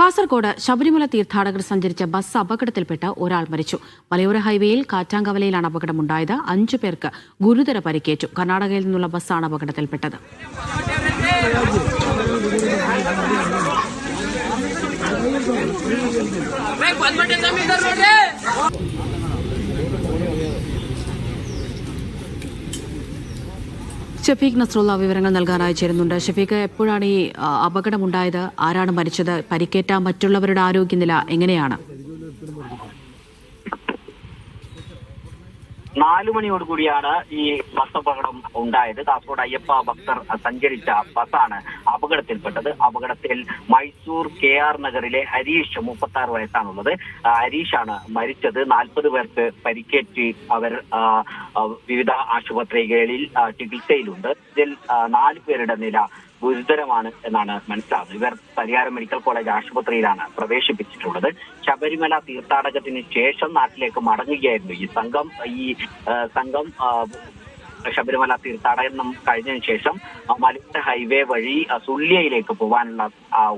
കാസർഗോഡ് ശബരിമല തീർത്ഥാടകർ സഞ്ചരിച്ച ബസ് അപകടത്തിൽപ്പെട്ട് ഒരാൾ മരിച്ചു. മലയോര ഹൈവേയിൽ കാറ്റാങ്കവലയിലാണ് അപകടമുണ്ടായത്. 5 പേർക്ക് ഗുരുതര പരിക്കേറ്റു. കർണാടകയിൽ നിന്നുള്ള ബസ്സാണ് അപകടത്തിൽപ്പെട്ടത്. ഷഫീഖ് നസ്രുള്ള വിവരങ്ങൾ നൽകാനായി ചേരുന്നുണ്ട്. ഷഫീഖ്, എപ്പോഴാണ് ഈ അപകടമുണ്ടായത്? ആരാണ് മരിച്ചത്? പരിക്കേറ്റ മറ്റുള്ളവരുടെ ആരോഗ്യനില എങ്ങനെയാണ്? 4 മണിയോടുകൂടിയാണ് ഈ ബസ് അപകടം ഉണ്ടായത്. കാസർഗോഡ് അയ്യപ്പ ഭക്തർ സഞ്ചരിച്ച ബസ്സാണ് അപകടത്തിൽപ്പെട്ടത്. അപകടത്തിൽ മൈസൂർ KR നഗറിലെ ഹരീഷ് 36 വയസ്സാണുള്ളത്. ഹരീഷാണ് മരിച്ചത്. 40 പേർക്ക് പരിക്കേറ്റ് അവർ വിവിധ ആശുപത്രികളിൽ ചികിത്സയിലുണ്ട്. ഇതിൽ 4 പേരുടെ നില ഗുരുതരമാണ് എന്നാണ് മനസ്സിലാകുന്നത്. ഇവർ പരിയാരം മെഡിക്കൽ കോളേജ് ആശുപത്രിയിലാണ് പ്രവേശിപ്പിച്ചിട്ടുള്ളത്. ശബരിമല തീർത്ഥാടകത്തിന് ശേഷം നാട്ടിലേക്ക് മടങ്ങുകയായിരുന്നു ഈ സംഘം. ശബരിമല തീർത്ഥാടനം കഴിഞ്ഞതിന് ശേഷം മലയോര ഹൈവേ വഴി സുള്ളിയയിലേക്ക് പോകാനുള്ള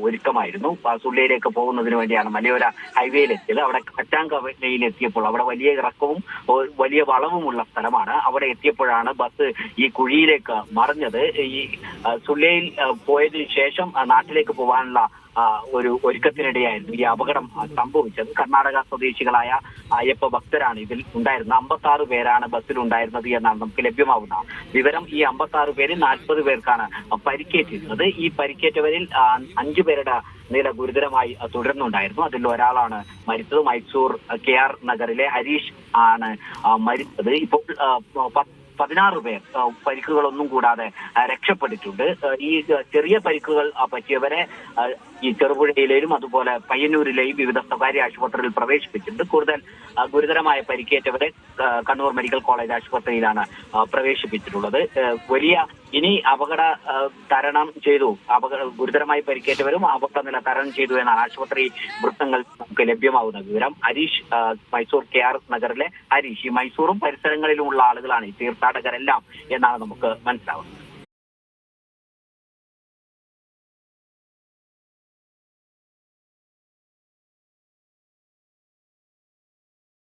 ഒരുക്കമായിരുന്നു. സുള്ളിയയിലേക്ക് പോകുന്നതിന് വേണ്ടിയാണ് മലയോര ഹൈവേയിലെത്തിയത്. അവിടെ കാറ്റാങ്കവലയിലെത്തിയപ്പോൾ അവിടെ വലിയ ഇറക്കവും വലിയ വളവുമുള്ള സ്ഥലമാണ്. അവിടെ എത്തിയപ്പോഴാണ് ബസ് ഈ കുഴിയിലേക്ക് മറിഞ്ഞത്. ഈ സുള്ളിയയിൽ പോയതിനു ശേഷം നാട്ടിലേക്ക് പോകാനുള്ള ഒരു ഒരുക്കത്തിനിടെയായിരുന്നു ഈ അപകടം സംഭവിച്ചത്. കർണാടക സ്വദേശികളായ അയ്യപ്പ ഭക്തരാണ് ഇതിൽ ഉണ്ടായിരുന്നത്. 56 പേരാണ് ബസ്സിലുണ്ടായിരുന്നത് എന്നാണ് നമുക്ക് ലഭ്യമാവുന്ന വിവരം. ഈ 56 പേരിൽ 40 പേർക്കാണ് പരിക്കേറ്റിരുന്നത്. ഈ പരിക്കേറ്റവരിൽ 5 പേരുടെ നില ഗുരുതരമായി തുടരുന്നുണ്ടായിരുന്നു. അതിൽ ഒരാളാണ് മരിച്ചത്. മൈസൂർ KR നഗറിലെ ഹരീഷ് ആണ് മരിച്ചത്. ഇപ്പോൾ 16 പേർ പരിക്കുകളൊന്നും കൂടാതെ രക്ഷപ്പെട്ടിട്ടുണ്ട്. ഈ ചെറിയ പരിക്കുകൾ പറ്റിയവരെ ഈ ചെറുപുഴയിലെയും അതുപോലെ പയ്യന്നൂരിലെയും വിവിധ സ്വകാര്യ ആശുപത്രികളിൽ പ്രവേശിപ്പിച്ചിട്ടുണ്ട്. കൂടുതൽ ഗുരുതരമായ പരിക്കേറ്റവരെ കണ്ണൂർ മെഡിക്കൽ കോളേജ് ആശുപത്രിയിലാണ് പ്രവേശിപ്പിച്ചിട്ടുള്ളത്. ഇനി അപകട തരണം ചെയ്തു, ഗുരുതരമായി പരിക്കേറ്റവരും അപകടനില തരണം ചെയ്തു എന്നാണ് ആശുപത്രി വൃത്തങ്ങൾ നമുക്ക് ലഭ്യമാവുന്ന വിവരം. ഹരീഷ് മൈസൂർ KR നഗറിലെ ഹരീഷ് ഈ മൈസൂറും പരിസരങ്ങളിലുമുള്ള ആളുകളാണ് ഈ തീർത്ഥാടകരെല്ലാം എന്നാണ് നമുക്ക് മനസ്സിലാവുന്നത്.